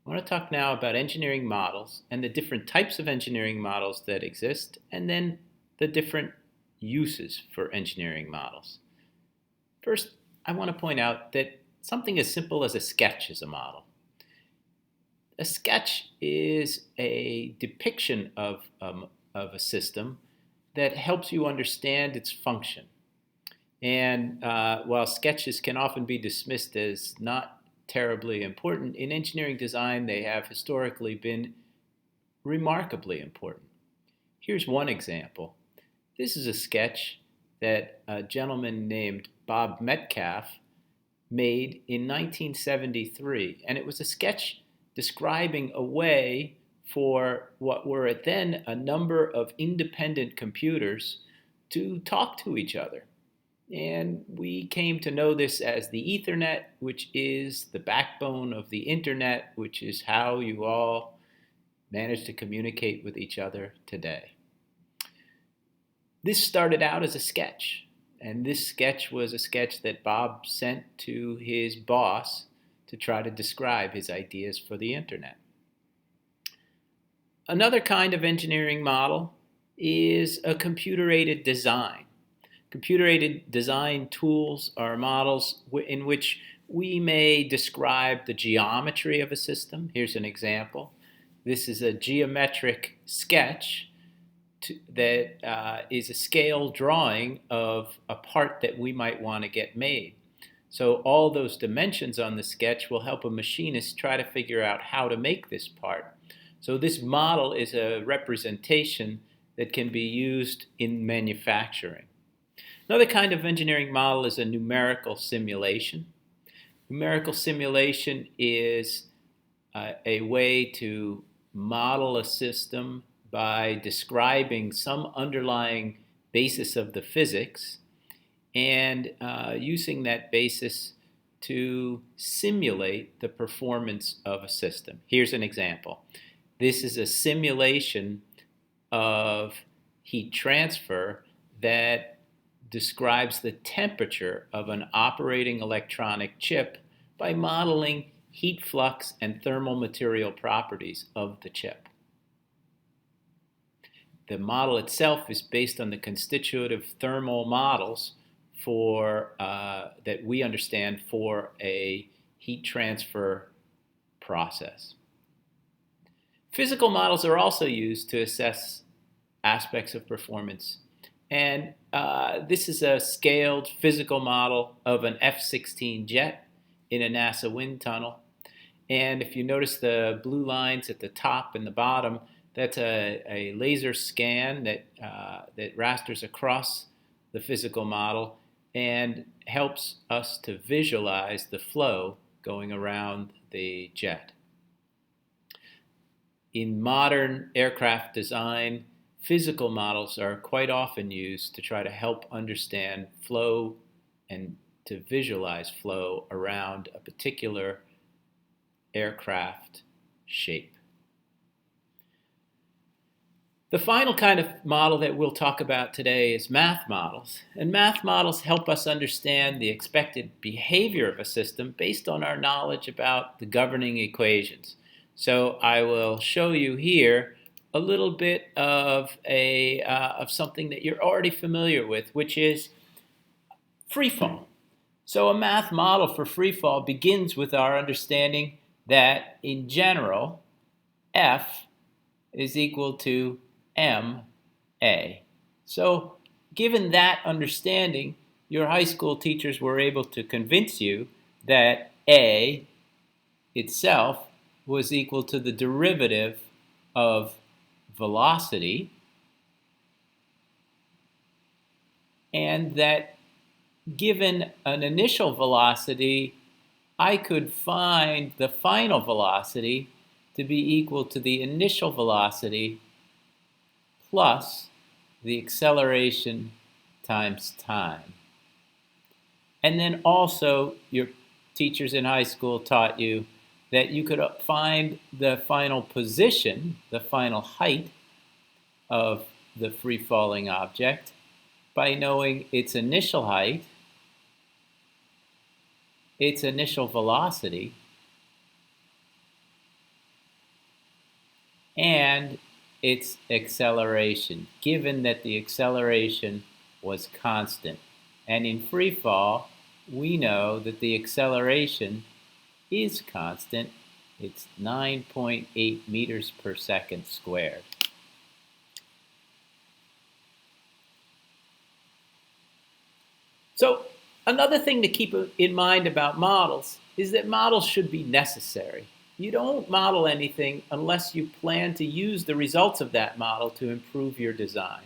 I want to talk now about engineering models and the different types of engineering models that exist, and then the different uses for engineering models. First, I want to point out that something as simple as a sketch is a model. A sketch is a depiction of a system that helps you understand its function. And while sketches can often be dismissed as not terribly important, in engineering design they have historically been remarkably important. Here's one example. This is a sketch that a gentleman named Bob Metcalfe made in 1973, and it was a sketch describing a way for what were at then a number of independent computers to talk to each other. And we came to know this as the Ethernet, which is the backbone of the internet, which is how you all manage to communicate with each other today. This started out as a sketch, and this sketch was a sketch that Bob sent to his boss to try to describe his ideas for the internet. Another kind of engineering model is a computer-aided design. Computer-aided design tools are models in which we may describe the geometry of a system. Here's an example. This is a geometric sketch that is a scale drawing of a part that we might want to get made. So all those dimensions on the sketch will help a machinist try to figure out how to make this part. So this model is a representation that can be used in manufacturing. Another kind of engineering model is a numerical simulation. Numerical simulation is a way to model a system by describing some underlying basis of the physics and using that basis to simulate the performance of a system. Here's an example. This is a simulation of heat transfer that describes the temperature of an operating electronic chip by modeling heat flux and thermal material properties of the chip. The model itself is based on the constitutive thermal models that we understand for a heat transfer process. Physical models are also used to assess aspects of performance. And this is a scaled physical model of an F-16 jet in a NASA wind tunnel. And if you notice the blue lines at the top and the bottom, that's a laser scan that rasters across the physical model and helps us to visualize the flow going around the jet. In modern aircraft design, physical models are quite often used to try to help understand flow and to visualize flow around a particular aircraft shape. The final kind of model that we'll talk about today is math models. And math models help us understand the expected behavior of a system based on our knowledge about the governing equations. So I will show you here a little bit of something that you're already familiar with, which is free fall. So a math model for free fall begins with our understanding that in general, F is equal to ma. So given that understanding, your high school teachers were able to convince you that A itself was equal to the derivative of velocity, and that given an initial velocity, I could find the final velocity to be equal to the initial velocity plus the acceleration times time. And then also your teachers in high school taught you that you could find the final position, the final height of the free-falling object by knowing its initial height, its initial velocity, and its acceleration, given that the acceleration was constant. And in free fall, we know that the acceleration is constant. It's 9.8 meters per second squared. So another thing to keep in mind about models is that models should be necessary. You don't model anything unless you plan to use the results of that model to improve your design.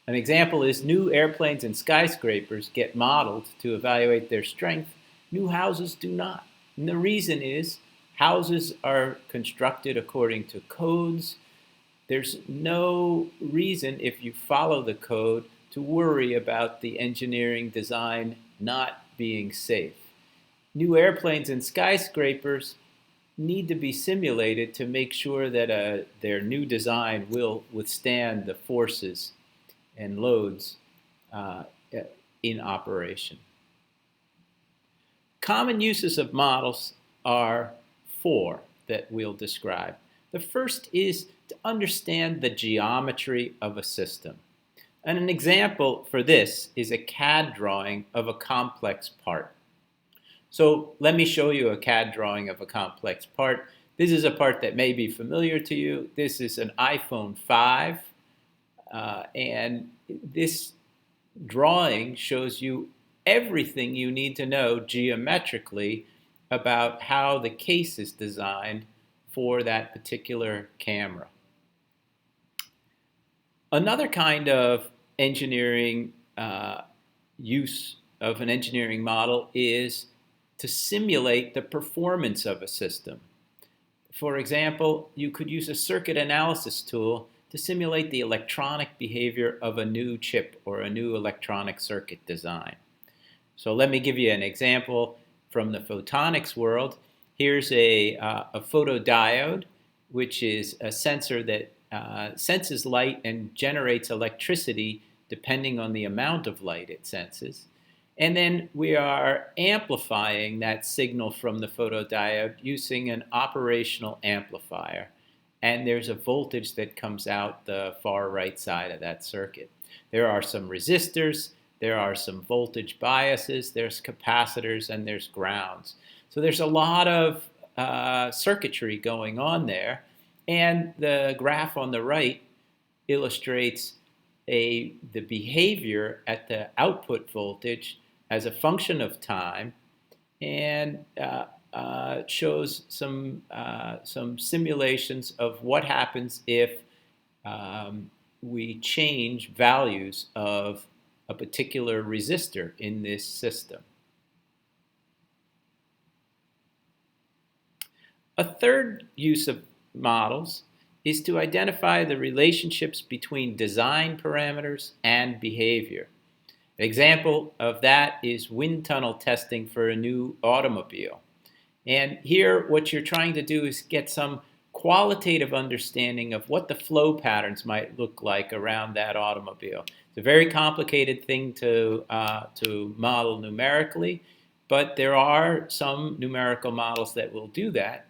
An example is new airplanes and skyscrapers get modeled to evaluate their strength. New houses do not. And the reason is houses are constructed according to codes. There's no reason, if you follow the code, to worry about the engineering design not being safe. New airplanes and skyscrapers need to be simulated to make sure that their new design will withstand the forces and loads uh, in operation. Common uses of models are four that we'll describe. The first is to understand the geometry of a system. And an example for this is a CAD drawing of a complex part. So let me show you a CAD drawing of a complex part. This is a part that may be familiar to you. This is an iPhone 5, and this drawing shows you everything you need to know geometrically about how the case is designed for that particular camera. Another kind of engineering use of an engineering model is to simulate the performance of a system. For example, you could use a circuit analysis tool to simulate the electronic behavior of a new chip or a new electronic circuit design. So let me give you an example from the photonics world. Here's a photodiode, which is a sensor that senses light and generates electricity depending on the amount of light it senses. And then we are amplifying that signal from the photodiode using an operational amplifier. And there's a voltage that comes out the far right side of that circuit. There are some resistors, there are some voltage biases, there's capacitors, and there's grounds. So there's a lot of circuitry going on there. And the graph on the right illustrates the behavior at the output voltage as a function of time, and shows some simulations of what happens if we change values of a particular resistor in this system. A third use of models is to identify the relationships between design parameters and behavior. An example of that is wind tunnel testing for a new automobile. And here what you're trying to do is get some qualitative understanding of what the flow patterns might look like around that automobile. It's a very complicated thing to model numerically, but there are some numerical models that will do that.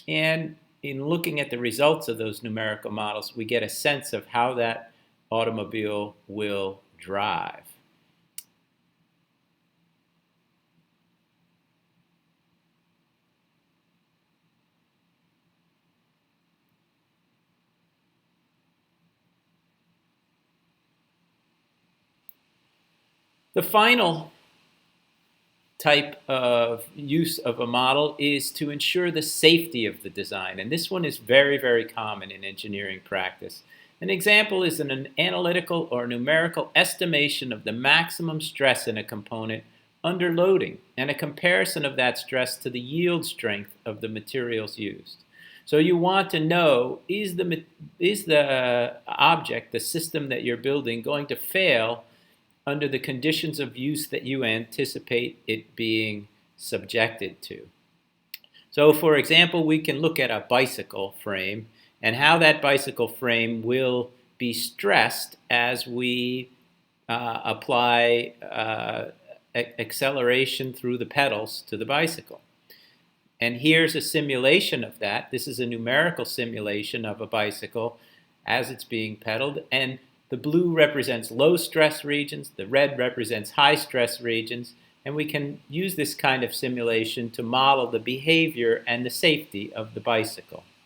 And in looking at the results of those numerical models, we get a sense of how that automobile will drive. The final type of use of a model is to ensure the safety of the design. And this one is very, very common in engineering practice. An example is an analytical or numerical estimation of the maximum stress in a component under loading and a comparison of that stress to the yield strength of the materials used. So you want to know, is the object, the system that you're building, going to fail under the conditions of use that you anticipate it being subjected to. So for example, we can look at a bicycle frame and how that bicycle frame will be stressed as we apply acceleration through the pedals to the bicycle. And here's a simulation of that. This is a numerical simulation of a bicycle as it's being pedaled. And the blue represents low stress regions, the red represents high stress regions, and we can use this kind of simulation to model the behavior and the safety of the bicycle.